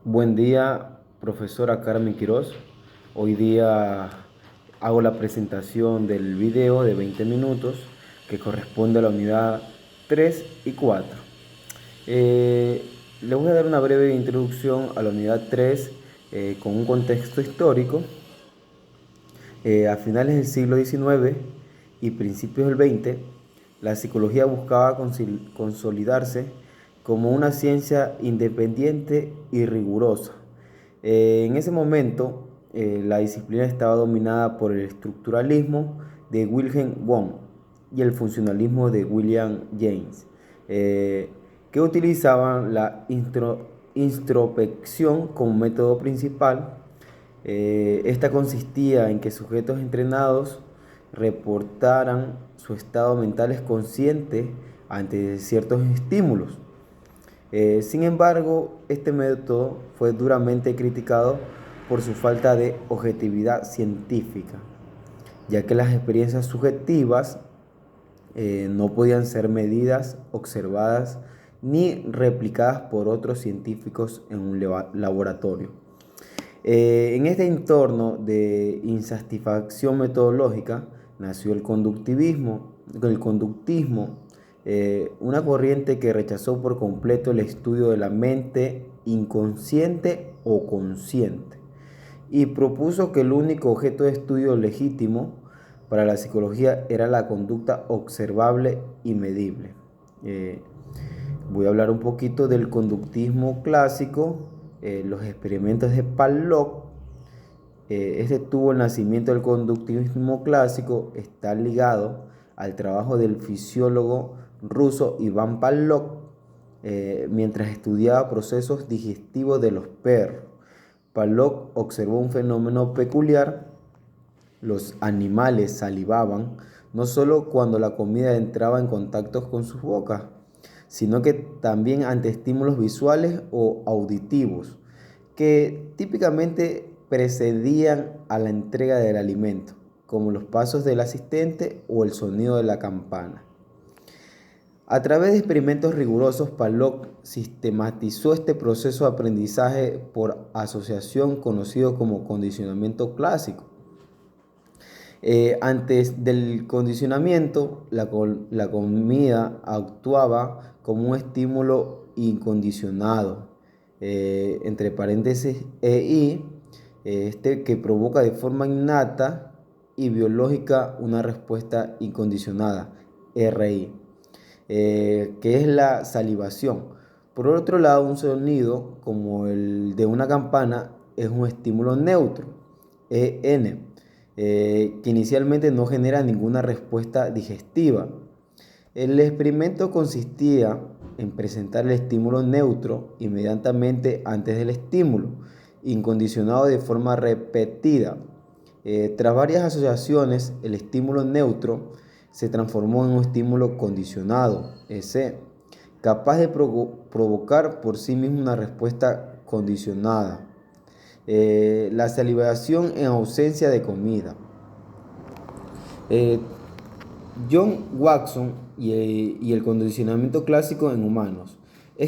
Buen día, profesora Carmen Quirós. Hoy día hago la presentación del video de 20 minutos que corresponde a la unidad 3 y 4. Eh, Les voy a dar una breve introducción a la unidad 3 con un contexto histórico. A finales del siglo XIX y principios del XX, la psicología buscaba consolidarse como una ciencia independiente y rigurosa. En ese momento, la disciplina estaba dominada por el estructuralismo de Wilhelm Wundt y el funcionalismo de William James, eh, que utilizaban la introspección como método principal. Esta consistía en que sujetos entrenados reportaran su estado mental consciente ante ciertos estímulos. Sin embargo, este método fue duramente criticado por su falta de objetividad científica, ya que las experiencias subjetivas no podían ser medidas, observadas ni replicadas por otros científicos en un laboratorio. En este entorno de insatisfacción metodológica nació el conductismo, una corriente que rechazó por completo el estudio de la mente inconsciente o consciente y propuso que el único objeto de estudio legítimo para la psicología era la conducta observable y medible. Eh, Voy a hablar un poquito del conductismo clásico, los experimentos de Pavlov. Este tuvo el nacimiento del conductismo clásico, está ligado al trabajo del fisiólogo ruso Iván Pavlov, mientras estudiaba procesos digestivos de los perros. Pavlov observó un fenómeno peculiar: los animales salivaban no solo cuando la comida entraba en contacto con sus bocas, sino que también ante estímulos visuales o auditivos, que típicamente precedían a la entrega del alimento, como los pasos del asistente o el sonido de la campana. A través de experimentos rigurosos, Pavlov sistematizó este proceso de aprendizaje por asociación conocido como condicionamiento clásico. Antes del condicionamiento, la comida actuaba como un estímulo incondicionado, entre paréntesis EI, que provoca de forma innata y biológica una respuesta incondicionada, RI, que es la salivación. Por otro lado, un sonido como el de una campana es un estímulo neutro, EN, que inicialmente no genera ninguna respuesta digestiva. El experimento consistía en presentar el estímulo neutro inmediatamente antes del estímulo, incondicionado de forma repetida. Tras varias asociaciones, el estímulo neutro se transformó en un estímulo condicionado, EC, capaz de provocar por sí mismo una respuesta condicionada. La salivación en ausencia de comida. Eh, John Watson y el condicionamiento clásico en humanos.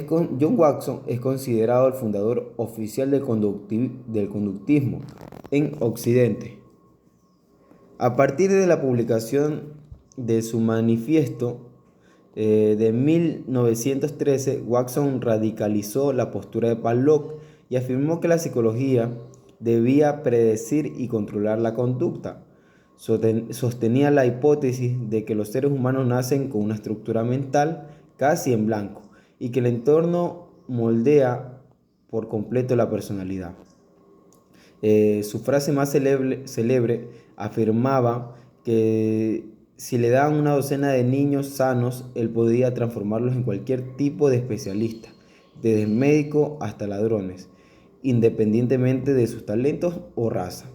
John Watson es considerado el fundador oficial del conductismo en Occidente. A partir de la publicación de su manifiesto de 1913, Watson radicalizó la postura de Pavlov y afirmó que la psicología debía predecir y controlar la conducta. Sostenía la hipótesis de que los seres humanos nacen con una estructura mental casi en blanco y que el entorno moldea por completo la personalidad. Su frase más célebre afirmaba que si le daban una docena de niños sanos, él podía transformarlos en cualquier tipo de especialista, desde médico hasta ladrones, independientemente de sus talentos o raza.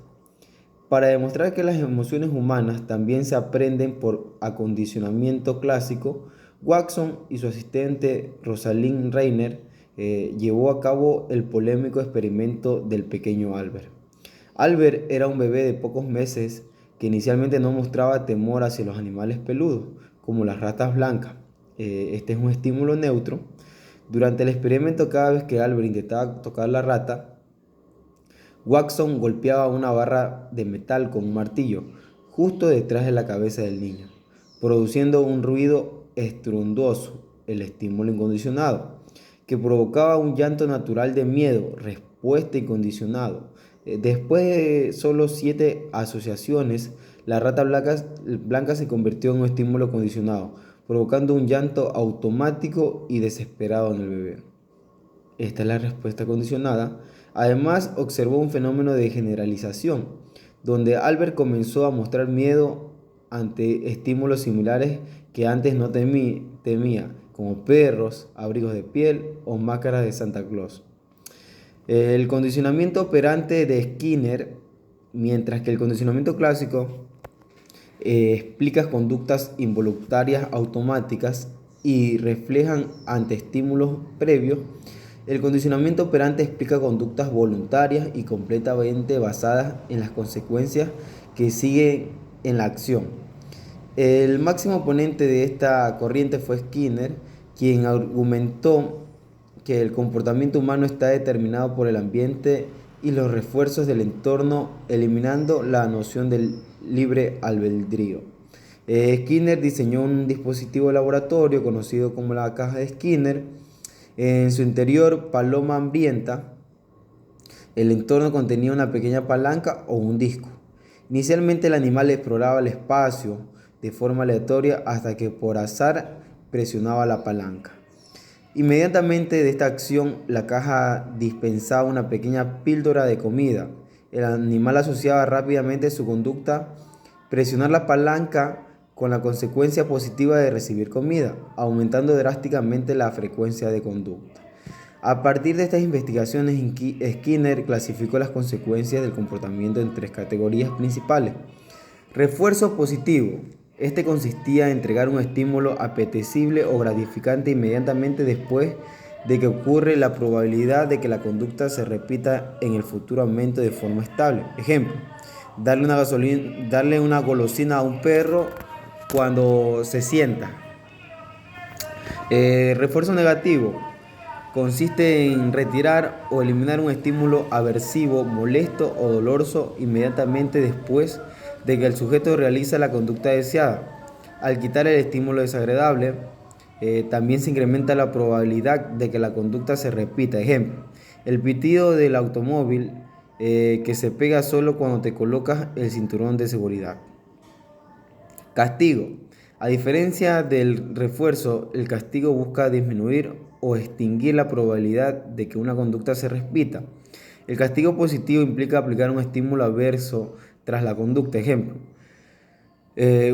Para demostrar que las emociones humanas también se aprenden por acondicionamiento clásico, Watson y su asistente Rosalind Reiner llevó a cabo el polémico experimento del pequeño Albert. Albert era un bebé de pocos meses que inicialmente no mostraba temor hacia los animales peludos, como las ratas blancas. Este es un estímulo neutro. Durante el experimento, cada vez que Albert intentaba tocar la rata, Watson golpeaba una barra de metal con un martillo justo detrás de la cabeza del niño, produciendo un ruido estruendoso, el estímulo incondicionado, que provocaba un llanto natural de miedo, respuesta incondicionado. Después de solo 7 asociaciones, la rata blanca se convirtió en un estímulo condicionado, provocando un llanto automático y desesperado en el bebé. Esta es la respuesta condicionada. Además, observó un fenómeno de generalización, donde Albert comenzó a mostrar miedo ante estímulos similares que antes no temía, como perros, abrigos de piel o máscaras de Santa Claus. El condicionamiento operante de Skinner, mientras que el condicionamiento clásico explica conductas involuntarias automáticas y reflejan ante estímulos previos. El condicionamiento operante explica conductas voluntarias y completamente basadas en las consecuencias que siguen en la acción. El máximo oponente de esta corriente fue Skinner, quien argumentó que el comportamiento humano está determinado por el ambiente y los refuerzos del entorno, eliminando la noción del libre albedrío. Skinner diseñó un dispositivo de laboratorio conocido como la caja de Skinner. En su interior, paloma hambrienta, el entorno contenía una pequeña palanca o un disco. Inicialmente el animal exploraba el espacio de forma aleatoria hasta que por azar presionaba la palanca. Inmediatamente de esta acción, la caja dispensaba una pequeña píldora de comida. El animal asociaba rápidamente su conducta, presionar la palanca, con la consecuencia positiva de recibir comida, aumentando drásticamente la frecuencia de conducta. A partir de estas investigaciones, Skinner clasificó las consecuencias del comportamiento en 3 categorías principales. Refuerzo positivo. Este consistía en entregar un estímulo apetecible o gratificante inmediatamente después de que ocurre, la probabilidad de que la conducta se repita en el futuro aumenta de forma estable. Ejemplo, darle una golosina a un perro cuando se sienta. Refuerzo negativo. Consiste en retirar o eliminar un estímulo aversivo, molesto o doloroso inmediatamente después de que el sujeto realiza la conducta deseada. Al quitar el estímulo desagradable, también se incrementa la probabilidad de que la conducta se repita. Ejemplo, el pitido del automóvil que se pega solo cuando te colocas el cinturón de seguridad. Castigo. A diferencia del refuerzo, el castigo busca disminuir o extinguir la probabilidad de que una conducta se repita. El castigo positivo implica aplicar un estímulo adverso tras la conducta. Ejemplo,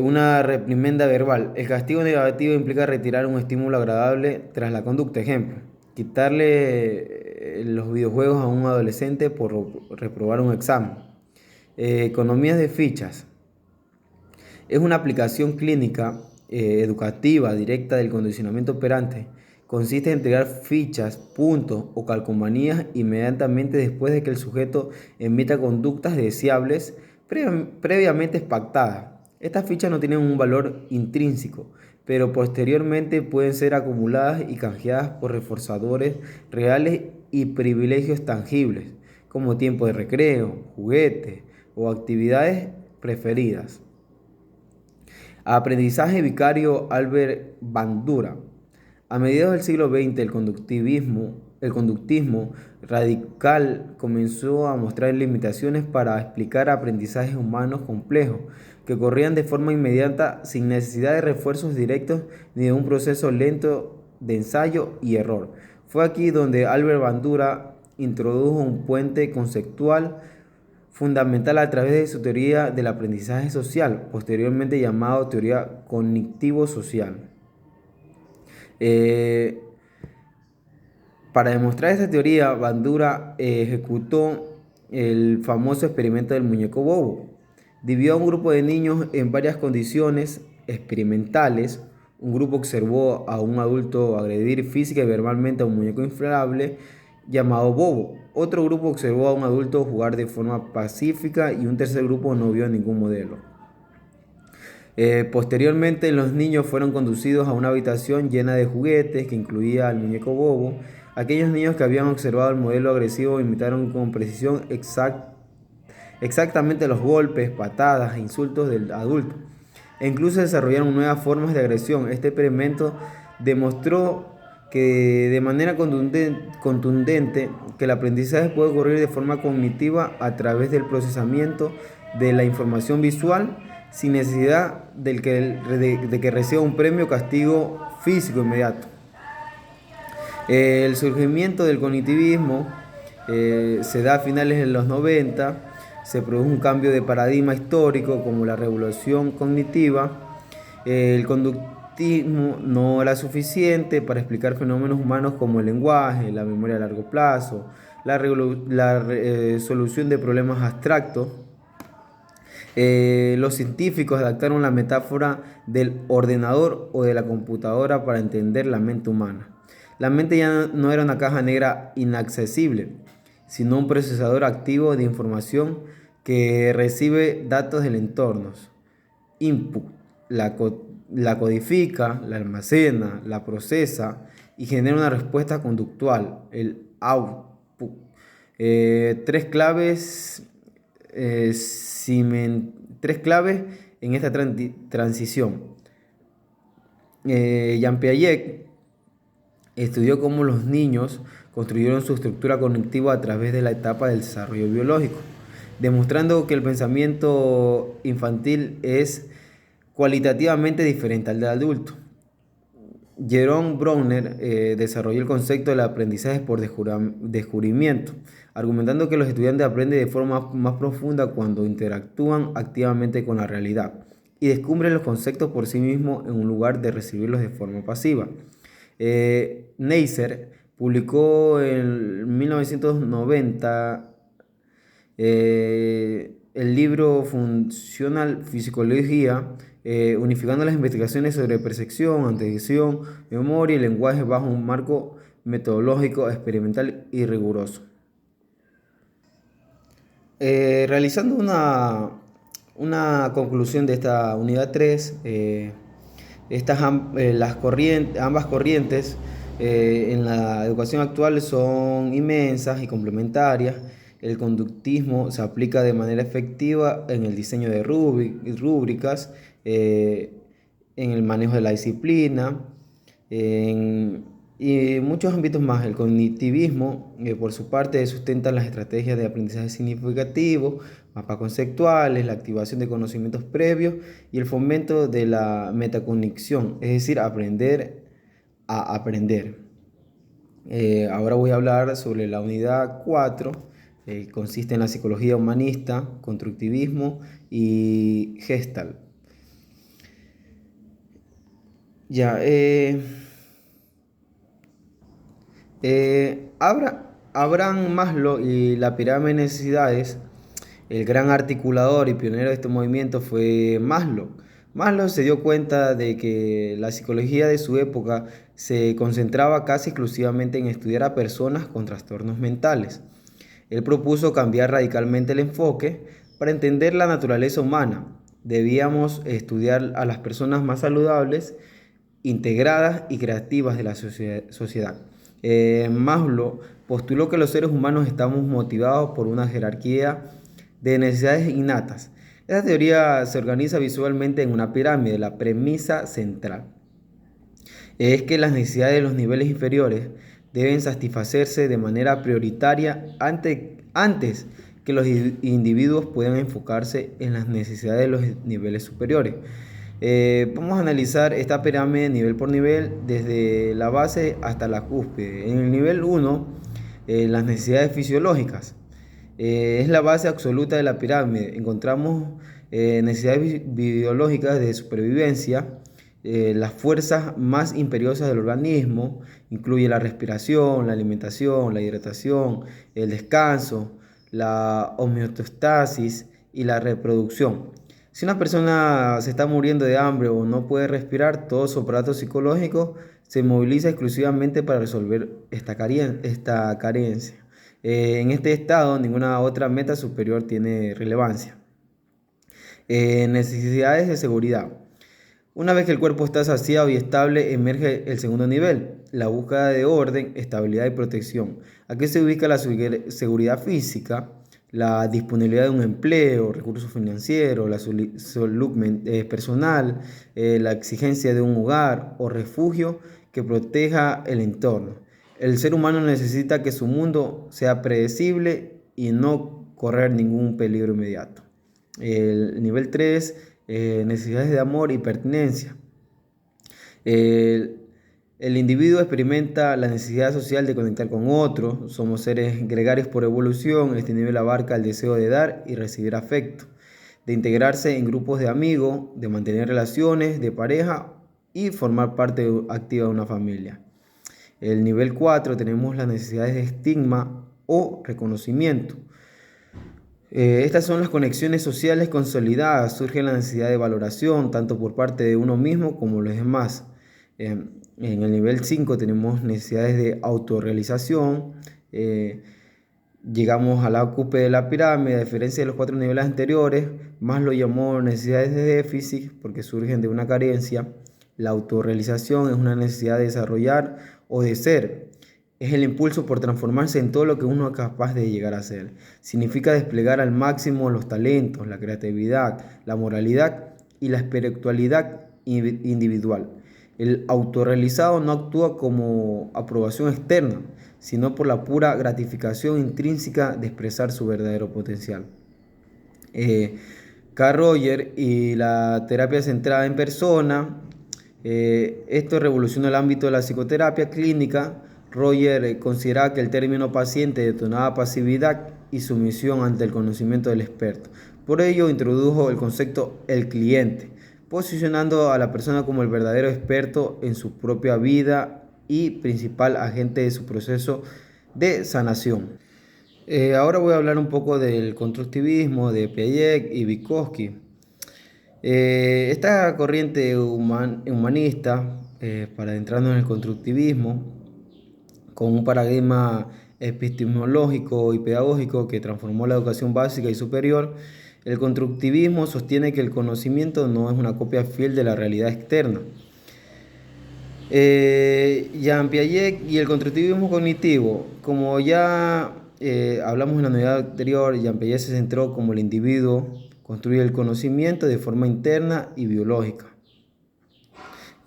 una reprimenda verbal. El castigo negativo implica retirar un estímulo agradable tras la conducta. Ejemplo, quitarle los videojuegos a un adolescente por reprobar un examen. Economías de fichas. Es una aplicación clínica educativa directa del condicionamiento operante. Consiste en entregar fichas, puntos o calcomanías inmediatamente después de que el sujeto emita conductas deseables previamente pactadas. Estas fichas no tienen un valor intrínseco, pero posteriormente pueden ser acumuladas y canjeadas por reforzadores reales y privilegios tangibles, como tiempo de recreo, juguetes o actividades preferidas. Aprendizaje vicario Albert Bandura. A mediados del siglo XX, el conductismo radical comenzó a mostrar limitaciones para explicar aprendizajes humanos complejos que ocurrían de forma inmediata sin necesidad de refuerzos directos ni de un proceso lento de ensayo y error. Fue aquí donde Albert Bandura introdujo un puente conceptual fundamental a través de su teoría del aprendizaje social, posteriormente llamado teoría cognitivo-social. Eh, para demostrar esta teoría, Bandura ejecutó el famoso experimento del muñeco bobo. Dividió a un grupo de niños en varias condiciones experimentales. Un grupo observó a un adulto agredir física y verbalmente a un muñeco inflable llamado Bobo. Otro grupo observó a un adulto jugar de forma pacífica y un tercer grupo no vio ningún modelo. Posteriormente, los niños fueron conducidos a una habitación llena de juguetes que incluía al muñeco Bobo. Aquellos niños que habían observado el modelo agresivo imitaron con precisión exactamente los golpes, patadas e insultos del adulto, e incluso desarrollaron nuevas formas de agresión. Este experimento demostró que de manera contundente que el aprendizaje puede ocurrir de forma cognitiva a través del procesamiento de la información visual sin necesidad de que reciba un premio o castigo físico inmediato. El surgimiento del cognitivismo se da a finales de los 90. Se produjo un cambio de paradigma histórico como la revolución cognitiva. El conductismo no era suficiente para explicar fenómenos humanos como el lenguaje, la memoria a largo plazo, la resolución de problemas abstractos. Los científicos adaptaron la metáfora del ordenador o de la computadora para entender la mente humana. La mente ya no era una caja negra inaccesible, sino un procesador activo de información que recibe datos del entorno. Input, la codifica, la almacena, la procesa y genera una respuesta conductual, el output. Tres claves tres claves en esta transición. Jean Piaget estudió cómo los niños construyeron su estructura cognitiva a través de la etapa del desarrollo biológico, demostrando que el pensamiento infantil es cualitativamente diferente al del adulto. Jerome Bruner desarrolló el concepto del aprendizaje por descubrimiento, argumentando que los estudiantes aprenden de forma más profunda cuando interactúan activamente con la realidad y descubren los conceptos por sí mismos en lugar de recibirlos de forma pasiva. Neisser publicó en 1990 el libro Funcional Psicología, unificando las investigaciones sobre percepción, atención, memoria y lenguaje bajo un marco metodológico, experimental y riguroso. Realizando una conclusión de esta unidad 3, ambas corrientes en la educación actual son inmensas y complementarias. El conductismo se aplica de manera efectiva en el diseño de rúbricas, en el manejo de la disciplina, y en muchos ámbitos más. El cognitivismo, por su parte, sustenta las estrategias de aprendizaje significativo, mapas conceptuales, la activación de conocimientos previos y el fomento de la metacognición, es decir, aprender a aprender. Ahora voy a hablar sobre la unidad 4, consiste en la psicología humanista, constructivismo y Gestalt. Ya, Abraham Maslow y la pirámide de necesidades, el gran articulador y pionero de este movimiento fue Maslow. Maslow se dio cuenta de que la psicología de su época se concentraba casi exclusivamente en estudiar a personas con trastornos mentales. Él propuso cambiar radicalmente el enfoque para entender la naturaleza humana. Debíamos estudiar a las personas más saludables, integradas y creativas de la sociedad. Maslow postuló que los seres humanos estamos motivados por una jerarquía de necesidades innatas. Esta teoría se organiza visualmente en una pirámide. La premisa central es que las necesidades de los niveles inferiores deben satisfacerse de manera prioritaria antes que los individuos puedan enfocarse en las necesidades de los niveles superiores. Vamos a analizar esta pirámide nivel por nivel, desde la base hasta la cúspide. En el nivel 1, las necesidades fisiológicas. Es la base absoluta de la pirámide. Encontramos necesidades biológicas de supervivencia, las fuerzas más imperiosas del organismo. Incluye la respiración, la alimentación, la hidratación, el descanso, la homeostasis y la reproducción. Si una persona se está muriendo de hambre o no puede respirar, todo su aparato psicológico se moviliza exclusivamente para resolver esta carencia. En este estado, ninguna otra meta superior tiene relevancia. Necesidades de seguridad. Una vez que el cuerpo está saciado y estable, emerge el segundo nivel, la búsqueda de orden, estabilidad y protección. Aquí se ubica la seguridad física, la disponibilidad de un empleo, recursos financieros, la salud personal, la exigencia de un hogar o refugio que proteja el entorno. El ser humano necesita que su mundo sea predecible y no correr ningún peligro inmediato. El nivel 3, necesidades de amor y pertenencia. El, el individuo experimenta la necesidad social de conectar con otros. Somos seres gregarios por evolución. Este nivel abarca el deseo de dar y recibir afecto, de integrarse en grupos de amigos, de mantener relaciones de pareja y formar parte activa de una familia. El nivel 4 tenemos las necesidades de estigma o reconocimiento. Estas son las conexiones sociales consolidadas. Surge la necesidad de valoración tanto por parte de uno mismo como los demás. En el nivel 5 tenemos necesidades de autorrealización. Llegamos a la cúspide de la pirámide. A diferencia de los 4 niveles anteriores, más lo llamó necesidades de déficit porque surgen de una carencia. La autorrealización es una necesidad de desarrollar o de ser. Es el impulso por transformarse en todo lo que uno es capaz de llegar a ser. Significa desplegar al máximo los talentos, la creatividad, la moralidad y la espiritualidad individual. El autorrealizado no actúa como aprobación externa, sino por la pura gratificación intrínseca de expresar su verdadero potencial. Carl Rogers y la terapia centrada en persona. Esto revolucionó el ámbito de la psicoterapia clínica. Rogers consideraba que el término paciente detonaba pasividad y sumisión ante el conocimiento del experto. Por ello introdujo el concepto el cliente, posicionando a la persona como el verdadero experto en su propia vida y principal agente de su proceso de sanación. Ahora voy a hablar un poco del constructivismo de Piaget y Vygotsky. Esta corriente humanista, para adentrarnos en el constructivismo, con un paradigma epistemológico y pedagógico que transformó la educación básica y superior, el constructivismo sostiene que el conocimiento no es una copia fiel de la realidad externa. Jean Piaget y el constructivismo cognitivo, como ya hablamos en la unidad anterior, Jean Piaget se centró como el individuo construye el conocimiento de forma interna y biológica.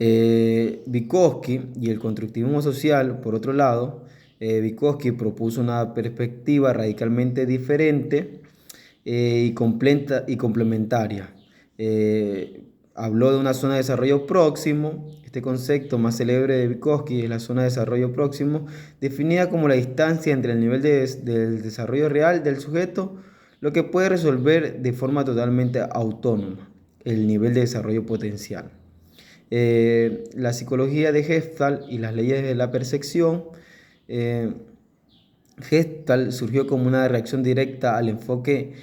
Vygotsky y el constructivismo social, por otro lado, Vygotsky propuso una perspectiva radicalmente diferente y complementaria. Habló de una zona de desarrollo próximo. Este concepto más célebre de Vygotsky es la zona de desarrollo próximo, definida como la distancia entre el nivel del desarrollo real del sujeto, lo que puede resolver de forma totalmente autónoma, el nivel de desarrollo potencial. La psicología de Gestalt y las leyes de la percepción. Gestalt surgió como una reacción directa al enfoque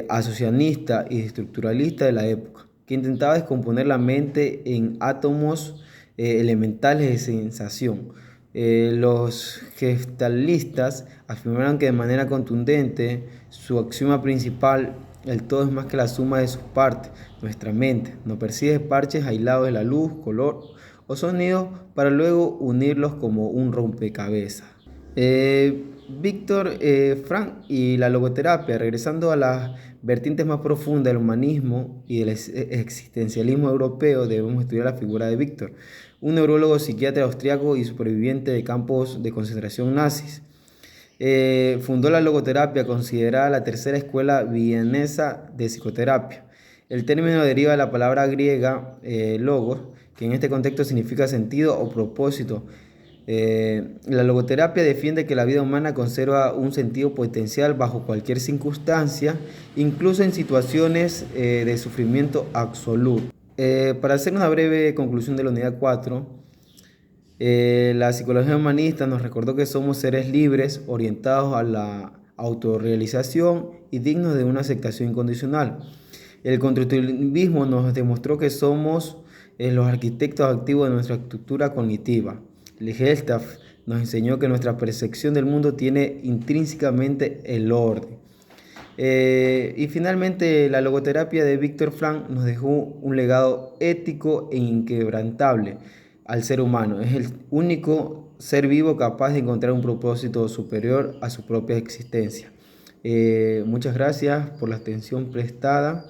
asociacionista y estructuralista de la época, que intentaba descomponer la mente en átomos elementales de sensación. Los gestaltistas afirmaron que de manera contundente su axioma principal, el todo es más que la suma de sus partes. Nuestra mente no percibe parches aislados de la luz, color o sonido para luego unirlos como un rompecabezas. Víctor Frank y la logoterapia, regresando a las vertientes más profundas del humanismo y del existencialismo europeo, debemos estudiar la figura de Víctor, un neurólogo psiquiatra austriaco y superviviente de campos de concentración nazis. Fundó la logoterapia, considerada la tercera escuela vienesa de psicoterapia. El término deriva de la palabra griega logos, que en este contexto significa sentido o propósito. La logoterapia defiende que la vida humana conserva un sentido potencial bajo cualquier circunstancia, incluso en situaciones de sufrimiento absoluto. Para hacer una breve conclusión de la unidad 4, la psicología humanista nos recordó que somos seres libres, orientados a la autorrealización y dignos de una aceptación incondicional. El constructivismo nos demostró que somos los arquitectos activos de nuestra estructura cognitiva. El Gestalt nos enseñó que nuestra percepción del mundo tiene intrínsecamente el orden. Y finalmente, la logoterapia de Víctor Frank nos dejó un legado ético e inquebrantable al ser humano. Es el único ser vivo capaz de encontrar un propósito superior a su propia existencia. Muchas gracias por la atención prestada.